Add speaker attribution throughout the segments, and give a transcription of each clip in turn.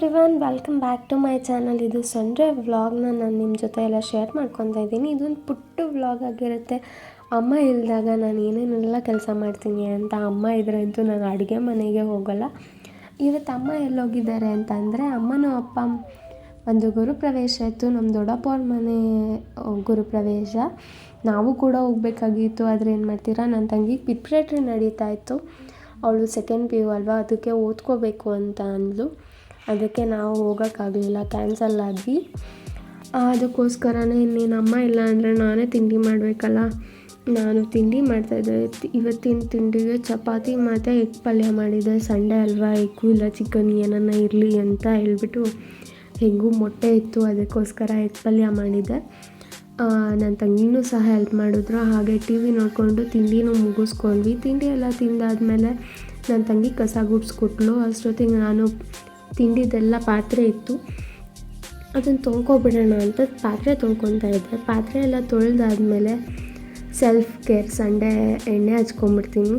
Speaker 1: Everyone, welcome back to my channel. ಇದು ಸಂಜೆ ವ್ಲಾಗ್ನ ನಾನು ನಿಮ್ಮ ಜೊತೆ ಎಲ್ಲ ಶೇರ್ ಮಾಡ್ಕೊತಾ ಇದ್ದೀನಿ. ಇದೊಂದು ಪುಟ್ಟ ವ್ಲಾಗ್ ಆಗಿರುತ್ತೆ. ಅಮ್ಮ ಇಲ್ದಾಗ ನಾನು ಏನೇನೆಲ್ಲ ಕೆಲಸ ಮಾಡ್ತೀನಿ ಅಂತ. ಅಮ್ಮ ಇದ್ರಂತೂ ನಾನು ಅಡುಗೆ ಮನೆಗೆ ಹೋಗೋಲ್ಲ. ಇವತ್ತು ಅಮ್ಮ ಎಲ್ಲೋಗಿದ್ದಾರೆ ಅಂತ ಅಂದರೆ, ಅಮ್ಮನೂ ಅಪ್ಪ ಒಂದು ಗುರುಪ್ರವೇಶ ಇತ್ತು. ನಮ್ಮ ದೊಡ್ಡಪ್ಪ ಅವ್ರ ಮನೆ ಗುರುಪ್ರವೇಶ. ನಾವು ಕೂಡ ಹೋಗಬೇಕಾಗಿತ್ತು. ಆದರೆ ಏನು ಮಾಡ್ತೀರಾ, ನನ್ನ ತಂಗಿಗೆ ಪ್ರಿಪ್ರೇಟ್ರಿ ನಡೀತಾ ಇತ್ತು. ಅವಳು ಸೆಕೆಂಡ್ PU ಅಲ್ವಾ, ಅದಕ್ಕೆ ಓದ್ಕೋಬೇಕು ಅಂತ ಅಂದ್ಲು. ಅದಕ್ಕೆ ನಾವು ಹೋಗೋಕ್ಕಾಗಲಿಲ್ಲ, ಕ್ಯಾನ್ಸಲ್ ಆದ್ವಿ. ಅದಕ್ಕೋಸ್ಕರನೇ ಇನ್ನೇನು ಅಮ್ಮ ಇಲ್ಲ ಅಂದರೆ ನಾನೇ ತಿಂಡಿ ಮಾಡಬೇಕಲ್ಲ. ನಾನು ತಿಂಡಿ ಮಾಡ್ತಾಯಿದ್ದೆ. ಇವತ್ತಿನ ತಿಂಡಿಗೆ ಚಪಾತಿ ಮತ್ತು ಎಗ್ ಪಲ್ಯ ಮಾಡಿದ್ದೆ. ಸಂಡೇ ಅಲ್ವಾ, ಎಗ್ಗು ಇಲ್ಲ ಚಿಕನ್ ಏನನ್ನ ಇರಲಿ ಅಂತ ಹೇಳ್ಬಿಟ್ಟು ಎಗ್ಗು ಮೊಟ್ಟೆ ಇತ್ತು, ಅದಕ್ಕೋಸ್ಕರ ಎಗ್ ಪಲ್ಯ ಮಾಡಿದ್ದೆ. ನನ್ನ ತಂಗಿನೂ ಸಹ ಹೆಲ್ಪ್ ಮಾಡಿದ್ರು. ಹಾಗೆ TV ನೋಡಿಕೊಂಡು ತಿಂಡಿನೂ ಮುಗಿಸ್ಕೊಂಡ್ವಿ. ತಿಂಡಿ ಎಲ್ಲ ತಿಂದಾದ್ಮೇಲೆ ನನ್ನ ತಂಗಿ ಕಸ ಗುಡಿಸ್ಕೊಟ್ಲು. ಅಷ್ಟೊತ್ತಿಗೆ ನಾನು ತಿಂಡಿದೆಲ್ಲ ಪಾತ್ರೆ ಇತ್ತು, ಅದನ್ನು ತೊಳ್ಕೊಬಿಡೋಣ ಅಂತ ಪಾತ್ರೆ ತೊಳ್ಕೊತಾ ಇದ್ದೆ. ಪಾತ್ರೆ ಎಲ್ಲ ತೊಳೆದಾದ್ಮೇಲೆ ಸೆಲ್ಫ್ ಕೇರ್, ಸಂಡೇ ಎಣ್ಣೆ ಹಚ್ಕೊಂಡ್ಬಿಡ್ತೀನಿ.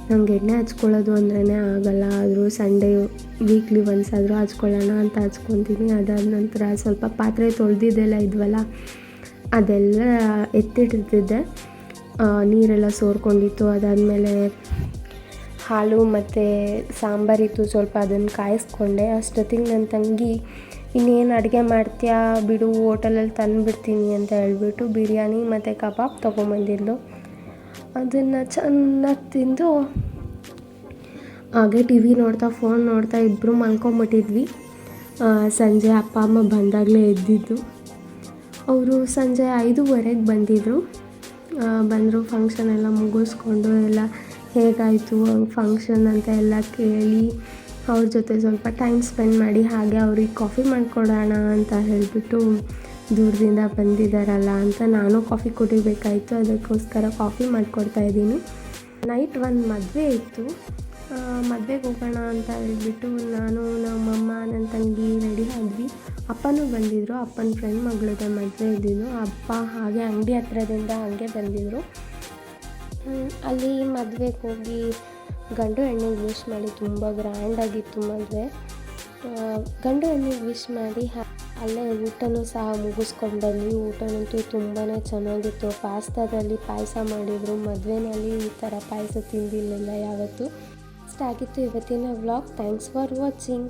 Speaker 1: ನಂಗೆ ಎಣ್ಣೆ ಹಚ್ಕೊಳ್ಳೋದು ಅಂದ್ರೇ ಆಗೋಲ್ಲ. ಆದರೂ ಸಂಡೇ ವೀಕ್ಲಿ ಒನ್ಸ್ ಆದರೂ ಹಚ್ಕೊಳ್ಳೋಣ ಅಂತ ಹಚ್ಕೊತೀನಿ. ಅದಾದ ನಂತರ ಸ್ವಲ್ಪ ಪಾತ್ರೆ ತೊಳೆದಿದ್ದೆಲ್ಲ ಇದ್ವಲ್ಲ, ಅದೆಲ್ಲ ಎತ್ತಿಟ್ಟಿರ್ತಿದ್ದೆ. ನೀರೆಲ್ಲ ಸೋರ್ಕೊಂಡಿತ್ತು. ಅದಾದಮೇಲೆ ಹಾಲು ಮತ್ತು ಸಾಂಬಾರಿತ್ತು ಸ್ವಲ್ಪ, ಅದನ್ನು ಕಾಯಿಸ್ಕೊಂಡೆ. ಅಷ್ಟೊತ್ತಿಗೆ ನನ್ನ ತಂಗಿ ಇನ್ನೇನು ಅಡುಗೆ ಮಾಡ್ತೀಯಾ ಬಿಡು, ಹೋಟೆಲಲ್ಲಿ ತಂದುಬಿಡ್ತೀನಿ ಅಂತ ಹೇಳ್ಬಿಟ್ಟು ಬಿರಿಯಾನಿ ಮತ್ತು ಕಬಾಬ್ ತೊಗೊಂಬಂದಿದ್ಲು. ಅದನ್ನು ಚೆನ್ನಾಗಿ ತಿಂದು ಹಾಗೆ TV ನೋಡ್ತಾ ಫೋನ್ ನೋಡ್ತಾ ಇಬ್ಬರು ಮಲ್ಕೊಂಬಿಟ್ಟಿದ್ವಿ. ಸಂಜೆ ಅಪ್ಪ ಅಮ್ಮ ಬಂದಾಗಲೇ ಎದ್ದಿದ್ದು. ಅವರು ಸಂಜೆ 5:15ಗೆ ಬಂದರು. ಫಂಕ್ಷನ್ ಎಲ್ಲ ಮುಗಿಸ್ಕೊಂಡು ಎಲ್ಲ ಹೇಗಾಯಿತು ಫಂಕ್ಷನ್ ಅಂತ ಎಲ್ಲ ಕೇಳಿ ಅವ್ರ ಜೊತೆ ಸ್ವಲ್ಪ ಟೈಮ್ ಸ್ಪೆಂಡ್ ಮಾಡಿ, ಹಾಗೆ ಅವ್ರಿಗೆ ಕಾಫಿ ಮಾಡಿಕೊಡೋಣ ಅಂತ ಹೇಳಿಬಿಟ್ಟು, ದೂರದಿಂದ ಬಂದಿದ್ದಾರಲ್ಲ ಅಂತ ನಾನು ಕಾಫಿ ಕುಡಿಬೇಕಾಯಿತು. ಅದಕ್ಕೋಸ್ಕರ ಕಾಫಿ ಮಾಡಿಕೊಡ್ತಾಯಿದ್ದೀನಿ. ನೈಟ್ ಒಂದು ಮದುವೆ ಇತ್ತು, ಮದುವೆಗೆ ಹೋಗೋಣ ಅಂತ ಹೇಳ್ಬಿಟ್ಟು ನಾನು, ನಮ್ಮಮ್ಮ, ನನ್ನ ತಂಗಿ ರೆಡಿ ಆದ್ವಿ. ಅಪ್ಪನೂ ಬಂದಿದ್ದರು. ಅಪ್ಪನ ಫ್ರೆಂಡ್ ಮಗಳದ ಮದುವೆ ಇದ್ದಿದ್ದು. ಅಪ್ಪ ಹಾಗೆ ಅಂಗಡಿ ಹತ್ರದಿಂದ ಹಾಗೆ ಬಂದಿದ್ದರು. ಅಲ್ಲಿ ಮದುವೆಗೆ ಹೋಗಿ ಗಂಡು ಹೆಣ್ಣಿಗೆ ವಿಶ್ ಮಾಡಿ, ತುಂಬ ಗ್ರ್ಯಾಂಡಾಗಿತ್ತು ಮದುವೆ. ಗಂಡು ಹೆಣ್ಣಿಗೆ ವಿಶ್ ಮಾಡಿ ಅಲ್ಲೇ ಊಟನೂ ಸಹ ಮುಗಿಸ್ಕೊಂಡು ಬಂದ್ವಿ. ಊಟನಂತೂ ತುಂಬಾ ಚೆನ್ನಾಗಿತ್ತು. ಪಾಸ್ತಾದಲ್ಲಿ ಪಾಯಸ ಮಾಡಿದರು. ಮದುವೆನಲ್ಲಿ ಈ ಥರ ಪಾಯಸ ತಿಂದಿರಲಿಲ್ಲ ಯಾವತ್ತೂ. ಇಷ್ಟ ಆಗಿತ್ತು ಇವತ್ತಿನ ವ್ಲಾಗ್. Thanks for watching.